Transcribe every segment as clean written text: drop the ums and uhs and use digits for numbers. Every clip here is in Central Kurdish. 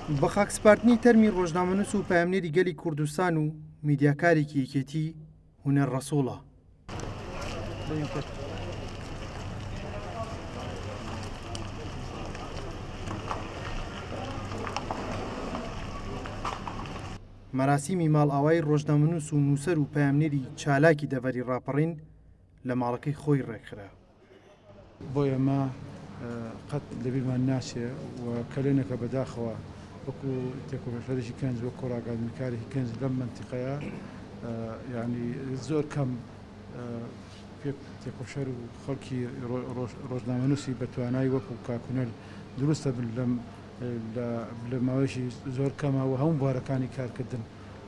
بە خاکسپارتنی تەرمی ڕۆژنامەنووس و پامنێری گەلی کوردستان و میدیاکارێکی یەکێتی هونەر ڕەسوڵە. مەراسیمی ماڵئاوای ڕۆژنامەنووس و نووسەر و پامنێری چالاکی دەڤەری ڕاپەڕین لە ماڵەکەی خۆی ڕێکخرا. بۆ ئێمە قەت لەبیرمان ناچێ و کەلێنەکە بەداخەوە وەکو تێکۆڵێژەرێکی کەنج وەکو ڕاگەاندنکارێکی کەنج لەم منتیقەیە یعنی زۆر کەم تێکۆشەر و خەڵکی ڕۆژنامەنووسی بە توانای وەکو کاکونەر دروستە بن لە ماوەیەکی زۆر کەمەوە هەموو بوارەکانی کارکردن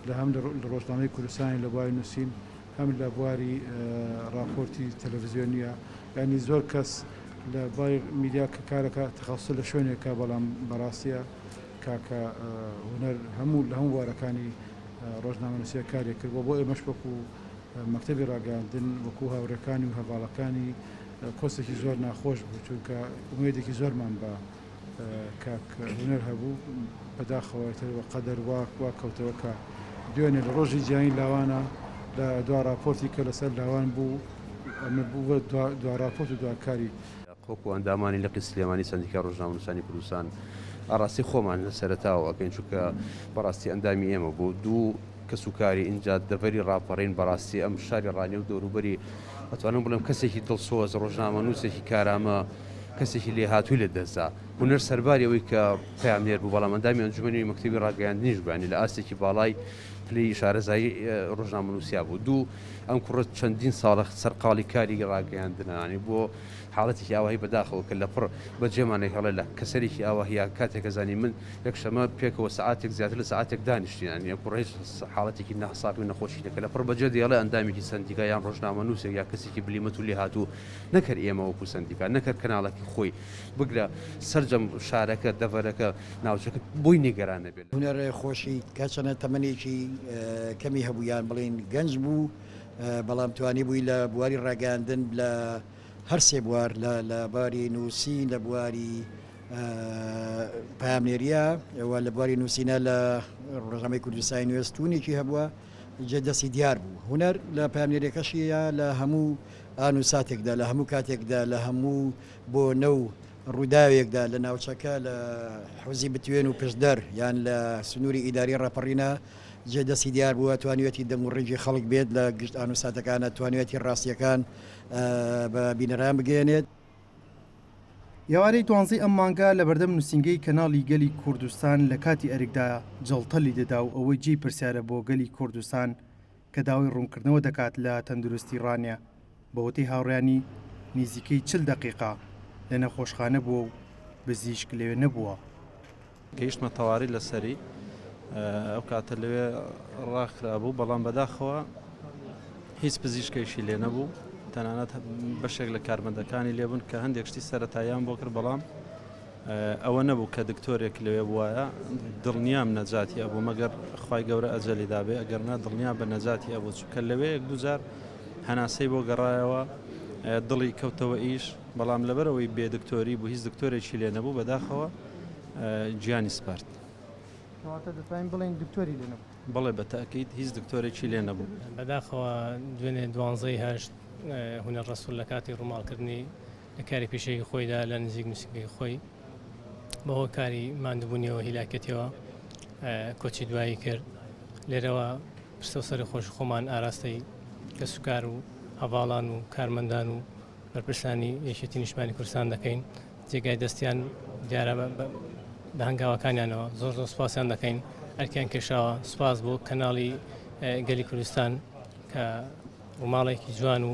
لە هەم لە ڕۆژنامەی کوردستانی لە بواری نووسین هەم لە بواری راپۆرتی تەلەڤیزیۆنیە، ینی زۆر کەس لە بای میدیا کە کارەکە تەخەسوس لە شوێنێکە بەڵام بەڕاستیە کاکە هونەر هەموو لە هەموو بوارەکانی ڕۆژنامەنووسیە کارێک کردووە بۆ ئێمەش وەکو مەکتەبی ڕاگەاندن وەکو هاوڕێکانی و هەڤاڵەکانی کۆسێکی زۆر ناخۆش بوو چونکە ئومێدێکی زۆرمان بە کاک هونەر هەبوو بەداخەوەتر بە قەدەر وا کەوتەوە کە دوێنێ لە ڕۆژی جیهانی لاوانە لە دوا راپۆرتی کە لەسەر لاوان بوو ئەمە بوو دوا راپۆرت و دواکاری خۆکو ئەندامانی لەقی سلێمانی سەندیکا ڕۆژنامەنووسانی کوردستان ئاڕاستی خۆمان لە سەرەتاوە ئەکەین چونکە بەڕاستی ئەندامی ئێمە بوو دوو کەسوکاری اینجا دەڤەری ڕاپەڕین بەڕاستی ئەم شاری ڕانێ و دەوروبەری ئەتوانم بڵێم کەسێکی دڵسۆز ڕۆژنامەنووسێکی کارامە کەسێکی لێ هاتووی لە دەستا هونەر سەرباری ئەوەی کە پامنێر بوو بەڵام ئەندامی ئەنجومەنی مەکتەبی ڕاگەیاندنیش بووانی لە ئاستێکی باڵای پلەی شارەزایی ڕۆژنامەنووسیا بوو دوو ئەم کوڕە چەندین ساڵە سەرقاڵی کاری ڕاگەیاندنانی بۆ حاڵەتێکی ئاواهی بەداخەوە کە لە پڕ بەجێمانێک هەڵێ لە کەسەرێکی ئاواهەیە کاتێک زانی من یەکشەمە پێکەوە سعاتێک زیاتر لە سعاتێک دانیشتیان یە کوڕ هیچ حاڵەتێکی نەحسابی و نەخۆشی دەکە لە پڕ بەجێ دێڵێ ئەندامێکی سەندیکا یان ڕۆژنامەنووسێک یا کەسێکی بلیمەت و لێ هاتوو نەکرد ئێمە وەکو سەندیکا نەکرد کەناڵێکی خۆی بگرە سەرجەم شارەکە دەڤەرەکە ناوچەکە بۆی نێگەرانە بێت. هونەر خۆشی کەچەنە تەمەنێکی کەمی هەبوویان بڵین گەنج بوو بەڵام توانی بووی لە بواری ڕاگەاندن لە هەر سێ بوار لە بواری نووسین لە بواری پامنێریە ئەوە لە بواری نووسینە لە ڕۆژنامەی کوردستانی نوێستونێکی هەبووە جێ دەستی دیار بوو هونەر لە پامنێریەکەشیە لە هەموو ئان و ساتێکدا لە هەموو کاتێکدا لە هەموو بۆ نەو ڕووداوێکدا لە ناوچەکە لە حوزی بتوێن و پشدەر یان لە سنووری ئیداری ڕاپەڕینە جێ دەستی دیار بووە توانوێتی دەنگ و ڕێژی خەڵک بێت لە گشت ئان و ساتەکانە توانوێتی ڕاستیەکان بە بینەران بگەێنێت. یاوارەی دوانزەی ئەم مانگا لە بەردەم نووسینگەی کەناڵی گەلی کوردستان لە کاتی ئەرێکدا جەڵتەلی دەدا و ئەوەی جێی پرسیارە بۆ گەلی کوردستان کە داوای ڕوونکردنەوە دەکات لە تەندروستی ڕانیە بە وتەی هاوڕێیانی نزیکەی 40 دقیقا لە نەخۆشخانە بووە و بزیشک لەوێ نەبووە. گەیشتمە تەواری لەسەری ئەو کاتە لەوێ ڕاخرابوو بەڵام بەداخەوە هیچ پزیشکێکی لێ نەبوو تەنانەت بەشێک لە کارمەندەکانی لێبوون کە هەندێک شتی سەرەتاییان بۆ کرد بەڵام ئەوە نەبوو کە دکتۆرێک لەوێ بووایە دڵنیام نەجاتی ئەبوو مەگەر خوای گەورە ئەجەلی دابێ ئەگەرنا دڵنیا بە نەجاتی ئەبوو چونکە لەوێ یەک دووجار هەناسەی بۆ گەڕایەوە دڵی کەوتەوە ئیش بەڵام لەبەرەوەی بێ دکتۆری بوو هیچ دکتۆرێکی لێ نەبوو بەداخەوە گیانی سپارت. بەڵێ بە تاکید هیچ دکتۆرێکی لێ نەبوو. بەداخەوە دوێنێ دوانزەی هەشت هونەر ڕەسوول لە کاتی ڕووماڵکردنی لە کاری پێشەیەکی خۆیدا لە نزیک نووسینگەی خۆی بەهۆی کاری ماندووبوونیەوە هیلاکەتیەوە کۆچی دوایی کرد لێرەوە پرسە و سەری خۆش خۆمان ئاراستەی کەسوکار و هەڤاڵان و کارمەندان و بەرپرسانی یەکێتی نیشتمانی کوردستان دەکەین جێگای دەستیان دیارە بە هەنگاوەکانیانەوە زۆر سوپاسیان دەکەین ئەرکیان کێشاوە سوپاس بۆ کەناڵی گەلی کوردستان کە ڕووماڵێکی جوان و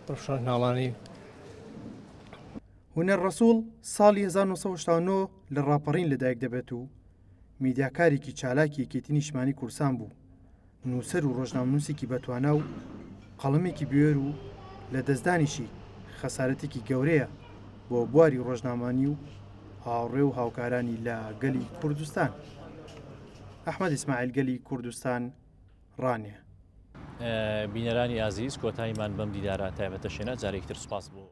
پرۆفێسیۆناڵانی. هونەر ڕەسوول ساڵی 1970 لە ڕاپەڕین لەدایک دەبێت و میدیاکارێکی چالاکی یەکێتی نیشتمانی کوردستان بوو نووسەر و ڕۆژنامەنووسێکی بەتوانا و قەڵەمێکی بێر و لە دەستدانیشی خەسارەتێکی گەورەیە بۆ بواری ڕۆژنامانی و هاوڕێ و هاوکارانی لە گەلی کوردستان. ئەحمەد ئیسماعیل گەلی کوردستان ڕانیە. بینەرانی ئازیز کۆتاییمان بەم دیدارە تایبەتە شێنە جارێکتر سوپاس بوو.